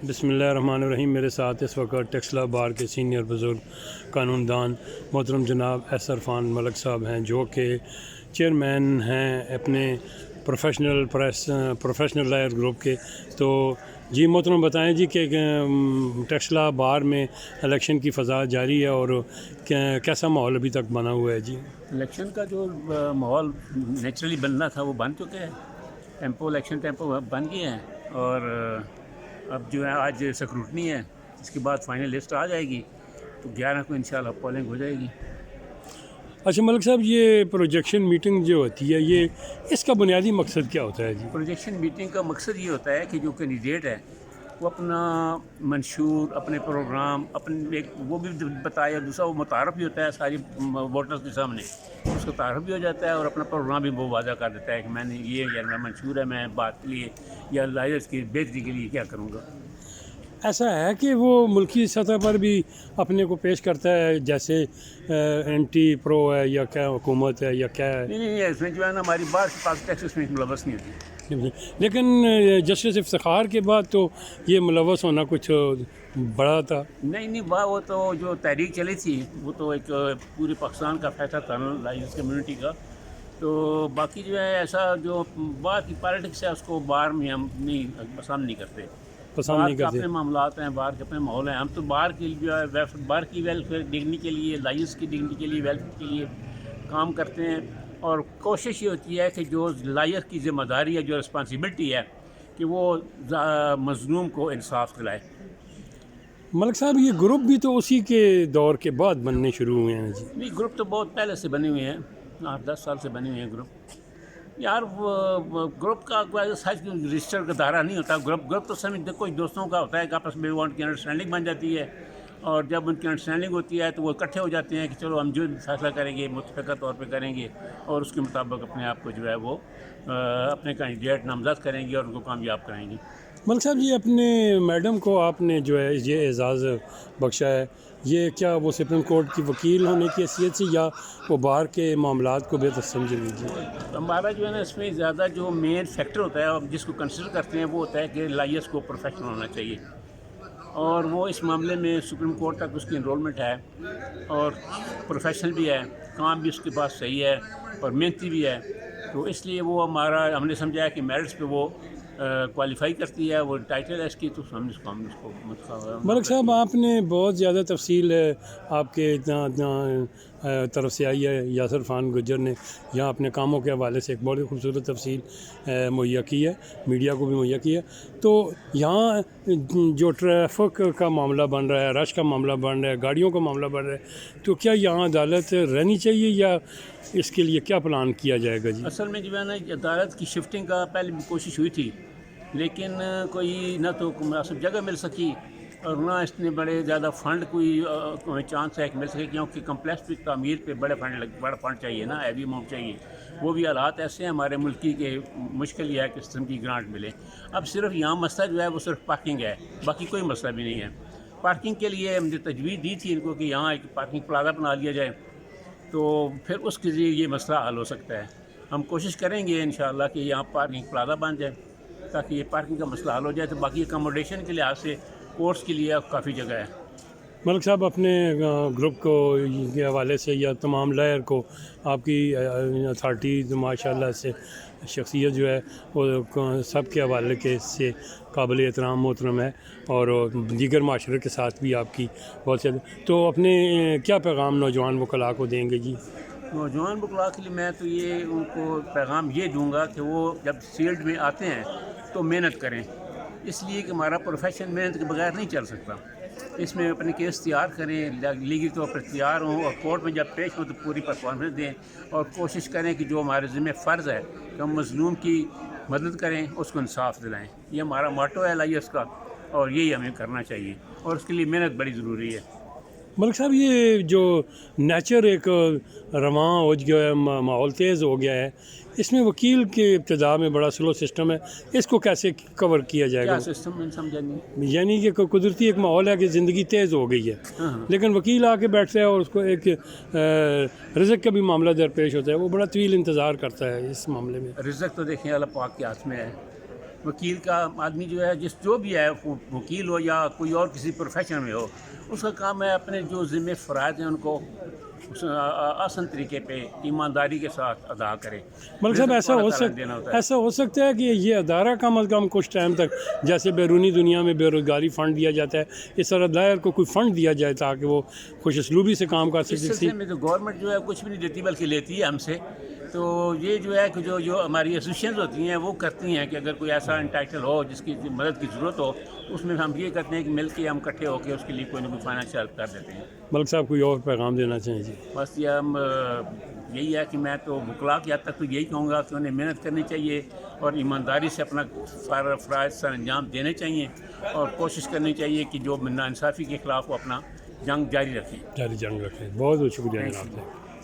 بسم اللہ الرحمن الرحیم. میرے ساتھ اس وقت ٹیکسلا بار کے سینئر بزرگ قانون دان محترم جناب ایس عرفان ملک صاحب ہیں، جو کہ چیئرمین ہیں اپنے پروفیشنل لائر گروپ کے. تو جی محترم بتائیں جی کہ ٹیکسلا بار میں الیکشن کی فضا جاری ہے اور کیسا ماحول ابھی تک بنا ہوا ہے؟ جی الیکشن کا جو ماحول نیچرلی بننا تھا وہ بن چکے ہیں. الیکشن ٹیمپو بن گئے ہیں اور اب جو ہے آج سکروٹنی ہے، اس کے بعد فائنل لسٹ آ جائے گی تو 11 کو انشاءاللہ پولنگ ہو جائے گی. اچھا ملک صاحب، یہ پروجیکشن میٹنگ جو ہوتی ہے، یہ اس کا بنیادی مقصد کیا ہوتا ہے؟ جی پروجیکشن میٹنگ کا مقصد یہ ہوتا ہے کہ جو کینڈیڈیٹ ہے وہ اپنا منشور، اپنے پروگرام، اپنے وہ بھی بتائے، اور دوسرا وہ متعارف بھی ہوتا ہے ساری ووٹرز کے سامنے، اس کو تعارف بھی ہو جاتا ہے اور اپنا پروگرام بھی وہ واضح کر دیتا ہے کہ میں نے یہ یا میرا منشور ہے، میں بات کے لیے یا لائرز کی بہتری کے لیے کیا کروں گا. ایسا ہے کہ وہ ملکی سطح پر بھی اپنے کو پیش کرتا ہے، جیسے اینٹی پرو ہے یا کیا حکومت ہے یا کیا ہے؟ نہیں، اس میں جو ہے نا ہماری بار کے پاس ٹیکسس میں ملوث نہیں ہوتی. لیکن جسٹس افتخار کے بعد تو یہ ملوث ہونا کچھ بڑا تھا. نہیں، وہ تو جو تحریک چلی تھی وہ تو ایک پورے پاکستان کا فیصلہ تھا لائرز کمیونٹی کا. تو باقی جو ہے ایسا جو باہر کی پالیٹکس ہے اس کو باہر میں ہم پسند نہیں کرتے. باہر کے اپنے معاملات ہیں، باہر کے اپنے ماحول ہیں. ہم تو باہر کی جو ہے باہر کی ویلفیئر ڈگنی کے لیے، لائرز کی ڈگنی کے لیے، ویلفیئر کے لیے کام کرتے ہیں. اور کوشش یہ ہوتی ہے کہ جو لائر کی ذمہ داری ہے، جو رسپانسبلٹی ہے، کہ وہ مظلوم کو انصاف دلائے. ملک صاحب، یہ گروپ بھی تو اسی کے دور کے بعد بننے شروع ہوئے ہیں. جی نہیں، گروپ تو بہت پہلے سے بنے ہوئے ہیں، 8-10 سال سے بنے ہوئے ہیں گروپ. یار وہ گروپ کا سائز رجسٹر کا دائرہ نہیں ہوتا. گروپ تو سب کچھ دوستوں کا ہوتا ہے کہ آپس میں ان کی انڈرسٹینڈنگ بن جاتی ہے، اور جب ان کی انڈرسٹینڈنگ ہوتی ہے تو وہ اکٹھے ہو جاتے ہیں کہ چلو ہم جو فیصلہ کریں گے متفقہ طور پہ کریں گے، اور اس کے مطابق اپنے آپ کو جو ہے وہ اپنے کینڈیڈیٹ نامزد کریں گے اور ان کو کامیاب کریں گے. ملک صاحب، یہ اپنے میڈم کو آپ نے جو ہے یہ اعزاز بخشا ہے، یہ کیا وہ سپریم کورٹ کی وکیل ہونے کی حیثیت سے یا وہ باہر کے معاملات کو بہتر سمجھ لیجیے؟ ہمارا جو ہے نا اس میں زیادہ جو مین فیکٹر ہوتا ہے اور جس کو کنسیڈر کرتے ہیں وہ ہوتا ہے کہ لائرز کو پروفیشنل ہونا چاہیے، اور وہ اس معاملے میں سپریم کورٹ تک اس کی انرولمنٹ ہے اور پروفیشنل بھی ہے، کام بھی اس کے پاس صحیح ہے اور محنتی بھی ہے. تو اس لیے وہ ہم نے سمجھا ہے کہ میرٹس پہ وہ کوالیفائی کرتی ہے، وہ ٹائٹل ہے اس کی، تو ہم اس کو ملک صاحب، آپ نے بہت زیادہ تفصیل ہے آپ کے طرف سے آئی ہے. یاسر عرفان گجر نے یہاں اپنے کاموں کے حوالے سے ایک بڑی خوبصورت تفصیل مہیا کی ہے، میڈیا کو بھی مہیا کی ہے. تو یہاں جو ٹریفک کا معاملہ بن رہا ہے، رش کا معاملہ بن رہا ہے، گاڑیوں کا معاملہ بن رہا ہے، تو کیا یہاں عدالت رہنی چاہیے یا اس کے لیے کیا پلان کیا جائے گا؟ جی اصل میں جو ہے نا عدالت کی شفٹنگ کا پہلے بھی کوشش ہوئی تھی، لیکن کوئی نہ تو مناسب جگہ مل سکی اور نہ اس نے بڑے زیادہ فنڈ کوئی چانس ہے کہ مل سکے، کیونکہ کمپلیکس کی تعمیر پہ بڑا فنڈ چاہیے نا، ہیوی اماؤنٹ چاہیے. وہ بھی حالات ایسے ہیں ہمارے ملکی کے، مشکل یہ ہے کہ قسم کی گرانٹ ملے. اب صرف یہاں مسئلہ جو ہے وہ صرف پارکنگ ہے، باقی کوئی مسئلہ بھی نہیں ہے. پارکنگ کے لیے ہم نے تجویز دی تھی ان کو کہ یہاں ایک پارکنگ پلازا بنا لیا جائے، تو پھر اس کے ذریعے یہ مسئلہ حل ہو سکتا ہے. ہم کوشش کریں گے انشاءاللہ کہ یہاں پارکنگ پلازا بن جائے تاکہ یہ پارکنگ کا مسئلہ حل ہو جائے. تو باقی اکاموڈیشن کے لحاظ سے کورس کے لیے کافی جگہ ہے. ملک صاحب، اپنے گروپ کو کے حوالے سے یا تمام لائر کو آپ کی اتھارٹی ماشاء اللہ سے شخصیت جو ہے وہ سب کے حوالے کے سے قابل احترام محترم ہے، اور دیگر معاشرے کے ساتھ بھی آپ کی بہت سے. تو اپنے کیا پیغام نوجوان وکلاء کو دیں گے؟ جی نوجوان وکلاء کے لیے میں تو یہ ان کو پیغام یہ دوں گا کہ وہ جب فیلڈ میں آتے ہیں تو محنت کریں، اس لیے کہ ہمارا پروفیشن محنت کے بغیر نہیں چل سکتا. اس میں اپنے کیس تیار کریں، لیگل طور پر تیار ہوں، اور کورٹ میں جب پیش ہوں تو پوری پرفارمنس دیں، اور کوشش کریں کہ جو ہمارے ذمہ فرض ہے کہ ہم مظلوم کی مدد کریں، اس کو انصاف دلائیں. یہ ہمارا ماٹو ہے لائرز کا، اور یہی ہمیں کرنا چاہیے، اور اس کے لیے محنت بڑی ضروری ہے. ملک صاحب، یہ جو نیچر ایک رواں ہو گیا ہے، ماحول تیز ہو گیا ہے، اس میں وکیل کے ابتدا میں بڑا سلو سسٹم ہے، اس کو کیسے کور کیا جائے گا؟ کیا سسٹم میں سمجھا نہیں؟ یعنی کہ قدرتی ایک ماحول ہے کہ زندگی تیز ہو گئی ہے، لیکن وکیل آ کے بیٹھتا ہے اور اس کو ایک رزق کا بھی معاملہ درپیش ہوتا ہے، وہ بڑا طویل انتظار کرتا ہے اس معاملے میں. رزق تو دیکھیں اللہ پاک کے ہاتھ میں ہے. وکیل کا آدمی جو ہے جو بھی ہے وکیل ہو یا کوئی اور کسی پروفیشن میں ہو، اس کا کام ہے اپنے جو ذمہ فرائض ہیں ان کو آسان طریقے پہ ایمانداری کے ساتھ ادا کرے۔ ملک صاحب ایسا ہو سکتا ہے کہ یہ ادارہ کم از کم کچھ ٹائم تک جیسے بیرونی دنیا میں بے روزگاری فنڈ دیا جاتا ہے، اس طرح دائر کو کوئی فنڈ دیا جائے تاکہ وہ خوش اسلوبی سے کام کر اس سکے۔ سلسلے میں تو گورنمنٹ جو ہے کچھ بھی نہیں دیتی بلکہ لیتی ہے ہم سے، تو یہ جو ہے کہ جو ہماری ایسوسیشنز ہوتی ہیں وہ کرتی ہیں کہ اگر کوئی ایسا انٹائٹل ہو جس کی مدد کی ضرورت ہو، اس میں ہم یہ کرتے ہیں کہ مل کے ہم اکٹھے ہو کے اس کے لیے کوئی نہ کوئی فائنینشیل ہیلپ کر دیتے ہیں۔ ملک صاحب کوئی اور پیغام دینا چاہیں جی؟ بس یہ ہم یہی ہے کہ میں تو وکلاء کی حد تک تو یہی کہوں گا کہ انہیں محنت کرنی چاہیے اور ایمانداری سے اپنا فرائض سر انجام دینے چاہیے اور کوشش کرنی چاہیے کہ جو ناانصافی کے خلاف وہ اپنا جنگ جاری رکھیں۔ جاری جنگ رکھیں۔ بہت بہت شکریہ جناب سے۔